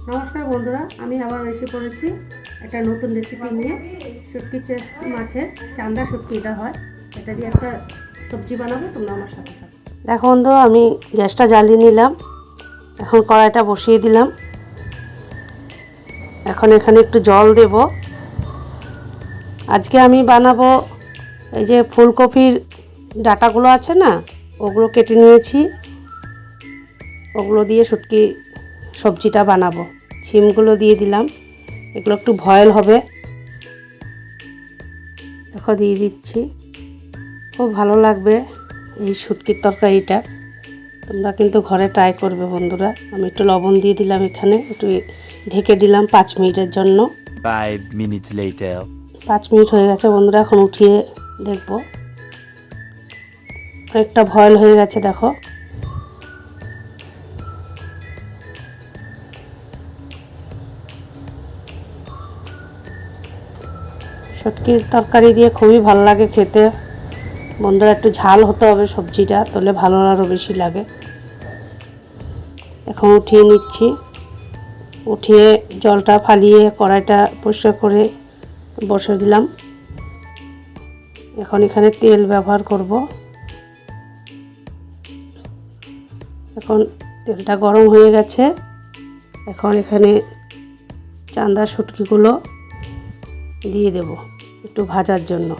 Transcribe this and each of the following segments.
নমস্কার বন্ধুরা, আমি আবার এসে পড়েছি একটা নতুন রেসিপি নিয়ে। শুটকি মাছের চান্দা শুটকি এটা হয়, এটা দিয়ে একটা সবজি বানাবো। তোমরা আমার সাথে থাকো। দেখো বন্ধু, আমি গ্যাসটা জ্বালিয়ে নিলাম, এখন কড়াইটা বসিয়ে দিলাম। এখন এখানে একটু জল দেব। আজকে আমি বানাবো এই যে ফুলকপির ডাঁটাগুলো আছে না, ওগুলো কেটে নিয়েছি, ওগুলো দিয়ে শুটকি সবজিটা বানাবো। শিমগুলো দিয়ে দিলাম, এগুলো একটু বয়েল হবে। দেখো দিয়ে দিচ্ছি, খুব ভালো লাগবে এই শুটকির তরকারিটা। তোমরা কিন্তু ঘরে ট্রাই করবে বন্ধুরা। আমি একটু লবণ দিয়ে দিলাম, এখানে একটু ঢেকে দিলাম 5 মিনিটের জন্য। 5 minutes later. 5 মিনিট হয়ে গেছে বন্ধুরা, এখন উঠিয়ে দেখবো। অনেকটা বয়েল হয়ে গেছে দেখো। শুটকির তরকারি দিয়ে খুবই ভালো লাগে খেতে বন্ধুরা। একটু ঝাল হতে হবে সবজিটা, তাহলে ভালো আরও বেশি লাগে। এখন উঠিয়ে নিচ্ছি, উঠিয়ে জলটা ফালিয়ে কড়াইটা পরিষ্কার করে বসে দিলাম। এখন এখানে তেল ব্যবহার করব। এখন তেলটা গরম হয়ে গেছে, এখন এখানে চান্দা শুটকিগুলো দিয়ে দেব একটু ভাজার জন্য।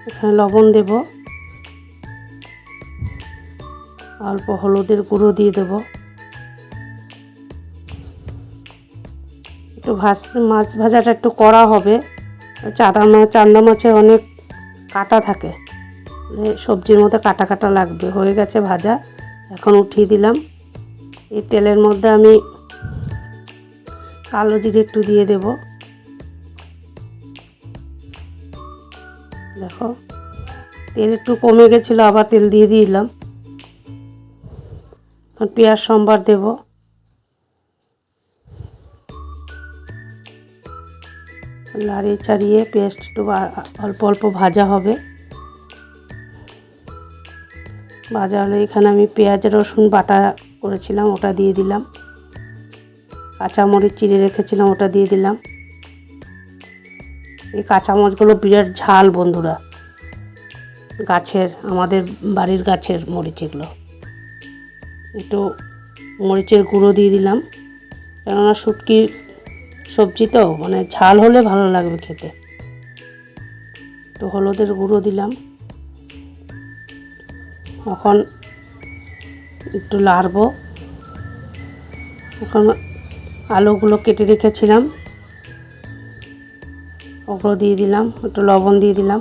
এখানে লবণ দেব, অল্প হলুদের গুঁড়ো দিয়ে দেব। একটু মাছ ভাজাটা একটু কড়া হবে। চান্দা মাছের অনেক কাঁটা থাকে, সবজির মধ্যে কাটা কাটা লাগবে। হয়ে গেছে ভাজা, এখন উঠিয়ে দিলাম। এই তেলের মধ্যে আমি কালো জিরে একটু দিয়ে দেব। দেখো তেল একটু কমে গেছিলো, আবার তেল দিয়ে দিলাম। এখন পেঁয়াজ সম্বার দেব। লাড়িয়ে চাড়িয়ে পেঁয়াজ একটু অল্প অল্প ভাজা হবে। ভাজা হলে এখানে আমি পেঁয়াজ রসুন বাটা করেছিলাম, ওটা দিয়ে দিলাম। কাঁচামরিচ চিড়ে রেখেছিলাম, ওটা দিয়ে দিলাম। এই কাঁচামরিচগুলো বিরাট ঝাল বন্ধুরা, গাছের, আমাদের বাড়ির গাছের মরিচ এগুলো। একটু মরিচের গুঁড়ো দিয়ে দিলাম, কেননা শুটকির সবজি তো মানে ঝাল হলে ভালো লাগবে খেতে। একটু হলুদের গুঁড়ো দিলাম। এখন একটু নাড়বো। এখন আলুগুলো কেটে রেখেছিলাম, ওগুলো দিয়ে দিলাম, একটু লবণ দিয়ে দিলাম।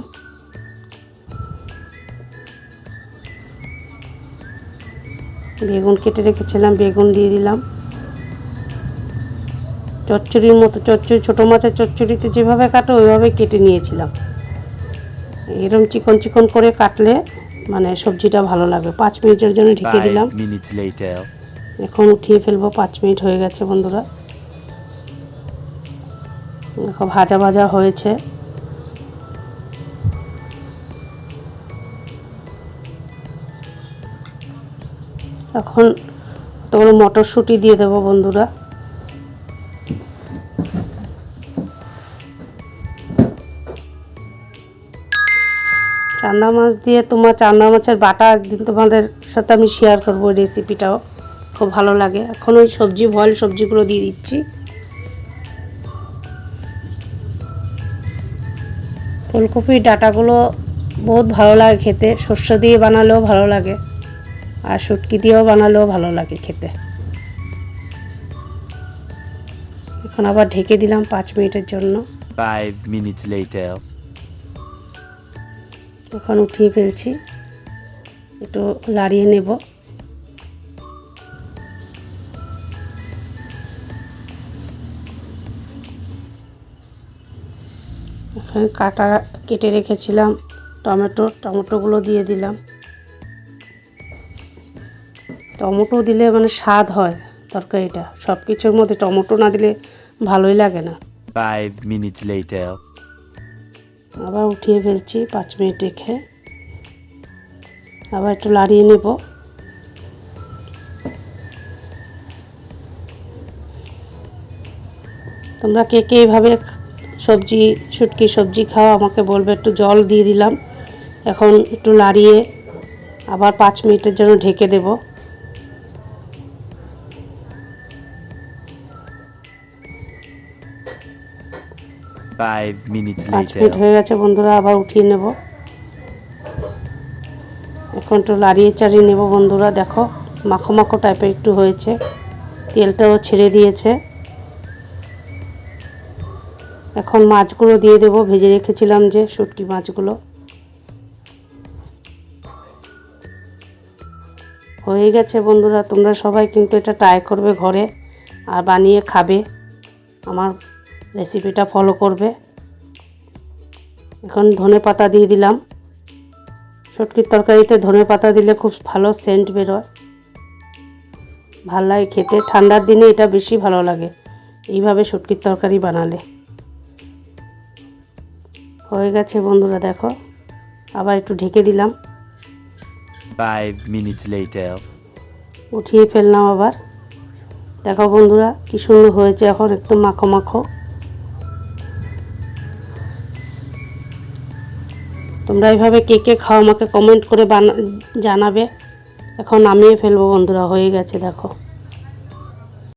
বেগুন কেটে রেখেছিলাম, বেগুন দিয়ে দিলাম। চচ্চড়ির মতো, ছোটো মাছের চচ্চড়িতে যেভাবে কাটো ওইভাবে কেটে নিয়েছিলাম। এরকম চিকন চিকন করে কাটলে মানে সবজিটা ভালো লাগবে। 5 মিনিটের জন্য ঢেকে দিলাম। 5 minutes later. এখন উঠিয়ে ফেলবো, 5 মিনিট হয়ে গেছে বন্ধুরা। দেখো ভাজা ভাজা হয়েছে। এখন তোমরা মটরশুঁটি দিয়ে দেবো বন্ধুরা। চান্দা মাছ দিয়ে, তোমার চান্দা মাছের বাটা একদিন তোমাদের সাথে আমি শেয়ার করবো রেসিপিটাও, খুব ভালো লাগে। এখন ওই বয়েল সবজিগুলো দিয়ে দিচ্ছি। ফুলকপির ডাঁটাগুলো বহুত ভালো লাগে খেতে, শস্য দিয়ে বানালেও ভালো লাগে, আর শুটকি দিয়েও বানালেও ভালো লাগে খেতে। এখন আবার ঢেকে দিলাম 5 মিনিটের জন্য। 5 minutes later. এখন উঠিয়ে ফেলছি, একটু লাড়িয়ে নেব। এখানে কেটে রেখেছিলাম টমেটোগুলো দিয়ে দিলাম। টমেটো দিলে মানে স্বাদ হয় তরকারিটা, সব কিছুর মধ্যে টমেটো না দিলে ভালোই লাগে না। 5 minutes later. আবার উঠিয়ে ফেলছি 5 মিনিট রেখে। আবার একটু নাড়িয়ে নেব। তোমরা কে কে এইভাবে সবজি শুটকি সবজি খাও আমাকে বলবে। একটু জল দিয়ে দিলাম, এখন একটু নাড়িয়ে আবার 5 মিনিটের জন্য ঢেকে দেব। 5 minutes 5 মিনিট later. হয়ে গেছে বন্ধুরা, আবার উঠিয়ে নেব। এখন একটু নাড়িয়ে চাড়িয়ে নেব বন্ধুরা। দেখো মাখো মাখো টাইপের একটু হয়েছে, তেলটাও ছেড়ে দিয়েছে। এখন মাছগুলো দিয়ে দেব, ভেজে রেখেছিলাম যে শুটকি মাছগুলো। হয়ে গেছে বন্ধুরা, তোমরা সবাই কিন্তু এটা ট্রাই করবে ঘরে আর বানিয়ে খাবে, আমার রেসিপিটা ফলো করবে। এখন ধনেপাতা দিয়ে দিলাম। শুটকির তরকারিতে ধনেপাতা দিলে খুব ভালো সেন্ট বেরোয়, ভাল লাগে খেতে। ঠান্ডার দিনে এটা বেশি ভালো লাগে এইভাবে শুটকির তরকারি বানালে। হয়ে গেছে বন্ধুরা, দেখো আবার একটু ঢেকে দিলাম। 5 minutes later. উঠিয়ে ফেললাম আবার। দেখো বন্ধুরা কি সুন্দর হয়েছে, এখন একটু মাখো মাখো। তোমরা এইভাবে কে কে খাও আমাকে কমেন্ট করে জানাবে। এখন নামিয়ে ফেলবো বন্ধুরা, হয়ে গেছে দেখো।